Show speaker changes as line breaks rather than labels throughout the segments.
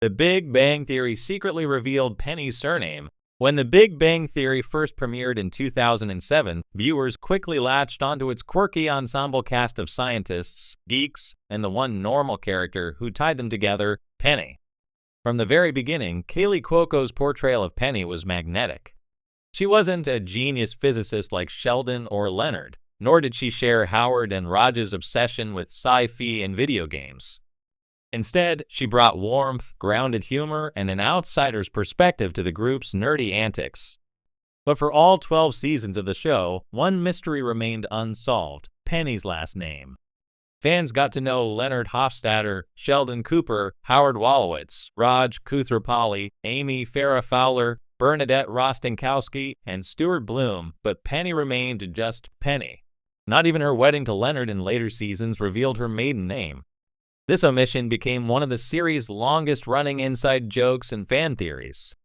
The Big Bang Theory secretly revealed Penny's surname. When The Big Bang Theory first premiered in 2007, viewers quickly latched onto its quirky ensemble cast of scientists, geeks, and the one normal character who tied them together, Penny. From the very beginning, Kaley Cuoco's portrayal of Penny was magnetic. She wasn't a genius physicist like Sheldon or Leonard, nor did she share Howard and Raj's obsession with sci-fi and video games. Instead, she brought warmth, grounded humor, and an outsider's perspective to the group's nerdy antics. But for all 12 seasons of the show, one mystery remained unsolved: Penny's last name. Fans got to know Leonard Hofstadter, Sheldon Cooper, Howard Wolowitz, Raj Koothrappali, Amy Farrah Fowler, Bernadette Rostenkowski, and Stuart Bloom, but Penny remained just Penny. Not even her wedding to Leonard in later seasons revealed her maiden name. This omission became one of the series' longest-running inside jokes and fan theories.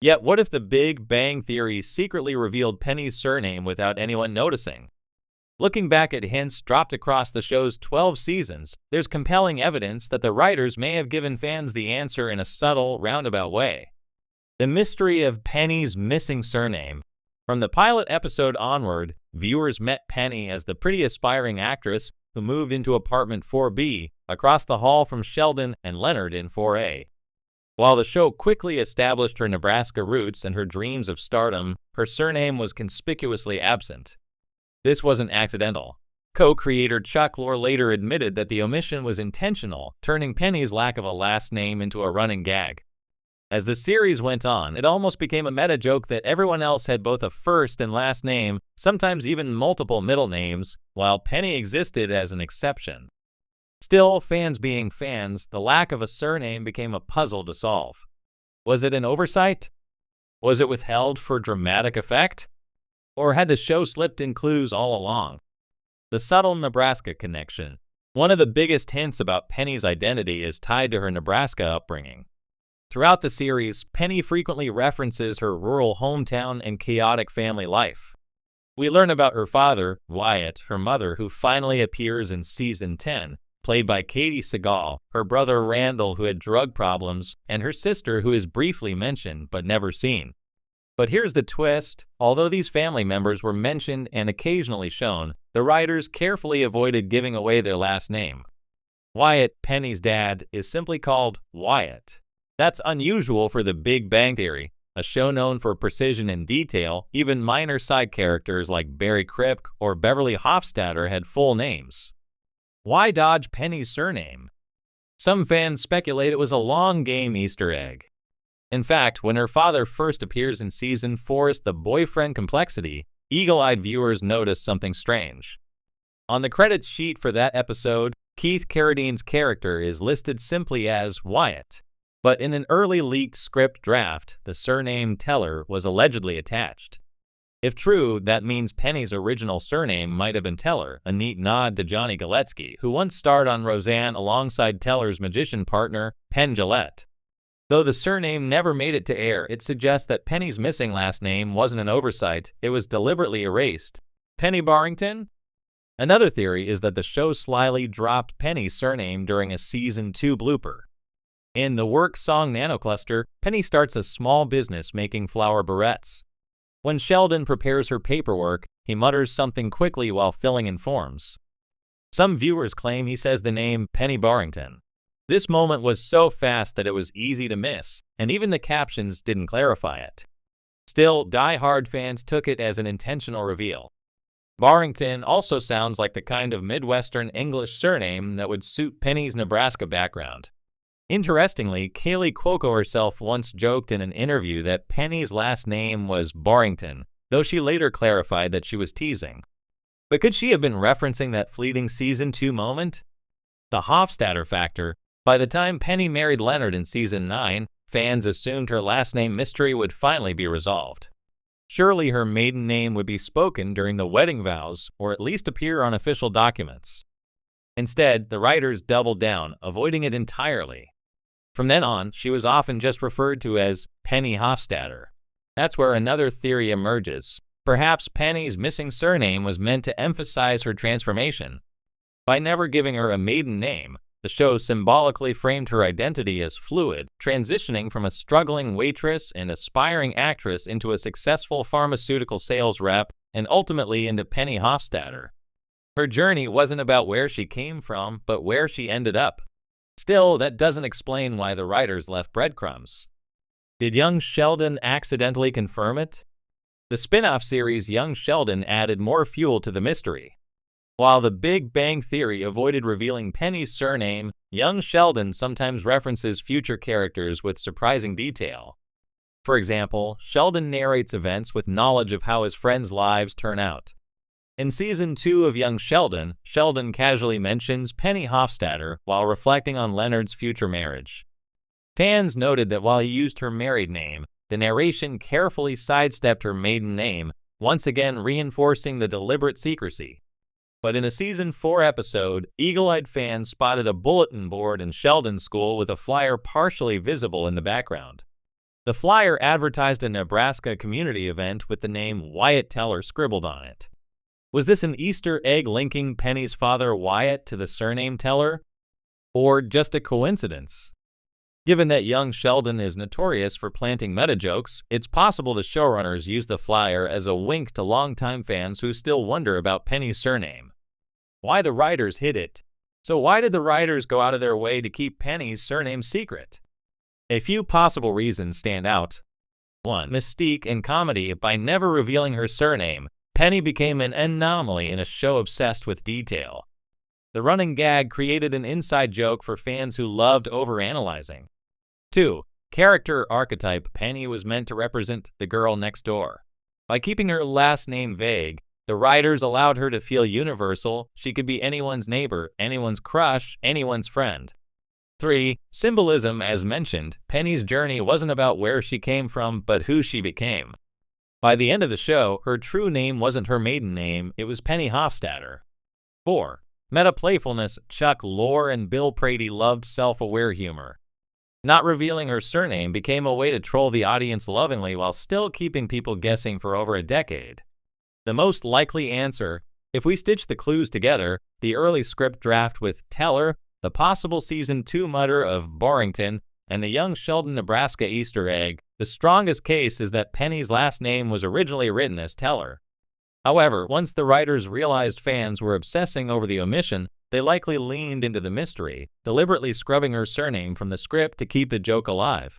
Yet what if The Big Bang Theory secretly revealed Penny's surname without anyone noticing? Looking back at hints dropped across the show's 12 seasons, there's compelling evidence that the writers may have given fans the answer in a subtle, roundabout way. The mystery of Penny's missing surname. From the pilot episode onward, viewers met Penny as the pretty aspiring actress who moved into apartment 4B, across the hall from Sheldon and Leonard in 4A. While the show quickly established her Nebraska roots and her dreams of stardom, her surname was conspicuously absent. This wasn't accidental. Co-creator Chuck Lorre later admitted that the omission was intentional, turning Penny's lack of a last name into a running gag. As the series went on, it almost became a meta joke that everyone else had both a first and last name, sometimes even multiple middle names, while Penny existed as an exception. Still, fans being fans, the lack of a surname became a puzzle to solve. Was it an oversight? Was it withheld for dramatic effect? Or had the show slipped in clues all along? The subtle Nebraska connection. One of the biggest hints about Penny's identity is tied to her Nebraska upbringing. Throughout the series, Penny frequently references her rural hometown and chaotic family life. We learn about her father, Wyatt, her mother, who finally appears in Season 10, played by Katie Sagal, her brother Randall, who had drug problems, and her sister, who is briefly mentioned but never seen. But here's the twist: although these family members were mentioned and occasionally shown, the writers carefully avoided giving away their last name. Wyatt, Penny's dad, is simply called Wyatt. That's unusual for The Big Bang Theory, a show known for precision and detail. Even minor side characters like Barry Kripke or Beverly Hofstadter had full names. Why dodge Penny's surname? Some fans speculate it was a long-game Easter egg. In fact, when her father first appears in Season 4's The Boyfriend Complexity, eagle-eyed viewers notice something strange. On the credits sheet for that episode, Keith Carradine's character is listed simply as Wyatt. But in an early leaked script draft, the surname Teller was allegedly attached. If true, that means Penny's original surname might have been Teller, a neat nod to Johnny Galecki, who once starred on Roseanne alongside Teller's magician partner, Penn Jillette. Though the surname never made it to air, it suggests that Penny's missing last name wasn't an oversight, it was deliberately erased. Penny Barrington? Another theory is that the show slyly dropped Penny's surname during a Season 2 blooper. In the work song Nanocluster, Penny starts a small business making flower barrettes. When Sheldon prepares her paperwork, he mutters something quickly while filling in forms. Some viewers claim he says the name Penny Barrington. This moment was so fast that it was easy to miss, and even the captions didn't clarify it. Still, die-hard fans took it as an intentional reveal. Barrington also sounds like the kind of Midwestern English surname that would suit Penny's Nebraska background. Interestingly, Kaley Cuoco herself once joked in an interview that Penny's last name was Barrington, though she later clarified that she was teasing. But could she have been referencing that fleeting Season 2 moment? The Hofstadter factor. By the time Penny married Leonard in Season 9, fans assumed her last name mystery would finally be resolved. Surely her maiden name would be spoken during the wedding vows, or at least appear on official documents. Instead, the writers doubled down, avoiding it entirely. From then on, she was often just referred to as Penny Hofstadter. That's where another theory emerges. Perhaps Penny's missing surname was meant to emphasize her transformation. By never giving her a maiden name, The show symbolically framed her identity as fluid, transitioning from a struggling waitress and aspiring actress into a successful pharmaceutical sales rep and ultimately into Penny Hofstadter. Her journey wasn't about where she came from, but where she ended up. Still, that doesn't explain why the writers left breadcrumbs. Did young Sheldon accidentally confirm it? The spin-off series Young Sheldon added more fuel to the mystery. While The Big Bang Theory avoided revealing Penny's surname, Young Sheldon sometimes references future characters with surprising detail. For example, Sheldon narrates events with knowledge of how his friends' lives turn out. In Season 2 of Young Sheldon, Sheldon casually mentions Penny Hofstadter while reflecting on Leonard's future marriage. Fans noted that while he used her married name, the narration carefully sidestepped her maiden name, once again reinforcing the deliberate secrecy. But in a Season 4 episode, eagle-eyed fans spotted a bulletin board in Sheldon's school with a flyer partially visible in the background. The flyer advertised a Nebraska community event with the name Wyatt Teller scribbled on it. Was this an Easter egg linking Penny's father Wyatt to the surname Teller? Or just a coincidence? Given that young Sheldon is notorious for planting meta-jokes, it's possible the showrunners used the flyer as a wink to longtime fans who still wonder about Penny's surname. Why the writers hid it? So why did the writers go out of their way to keep Penny's surname secret? A few possible reasons stand out. 1. Mystique and comedy. By never revealing her surname, Penny became an anomaly in a show obsessed with detail. The running gag created an inside joke for fans who loved overanalyzing. 2. Character archetype. Penny was meant to represent the girl next door. By keeping her last name vague, the writers allowed her to feel universal. She could be anyone's neighbor, anyone's crush, anyone's friend. 3. Symbolism. As mentioned, Penny's journey wasn't about where she came from, but who she became. By the end of the show, her true name wasn't her maiden name, it was Penny Hofstadter. 4. Meta-playfulness. Chuck Lorre and Bill Prady loved self-aware humor. Not revealing her surname became a way to troll the audience lovingly while still keeping people guessing for over a decade. The most likely answer, if we stitch the clues together, the early script draft with Teller, the possible Season 2 mutter of Barrington, and the young Sheldon Nebraska Easter egg, the strongest case is that Penny's last name was originally written as Teller. However, once the writers realized fans were obsessing over the omission, they likely leaned into the mystery, deliberately scrubbing her surname from the script to keep the joke alive.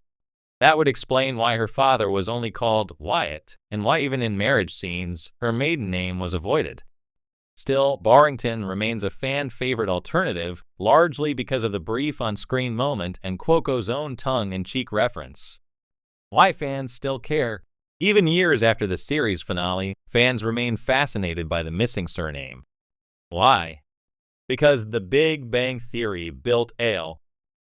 That would explain why her father was only called Wyatt, and why even in marriage scenes, her maiden name was avoided. Still, Barrington remains a fan-favorite alternative, largely because of the brief on-screen moment and Cuoco's own tongue-in-cheek reference. Why fans still care? Even years after the series finale, fans remain fascinated by the missing surname. Why? Because The Big Bang Theory built Ale,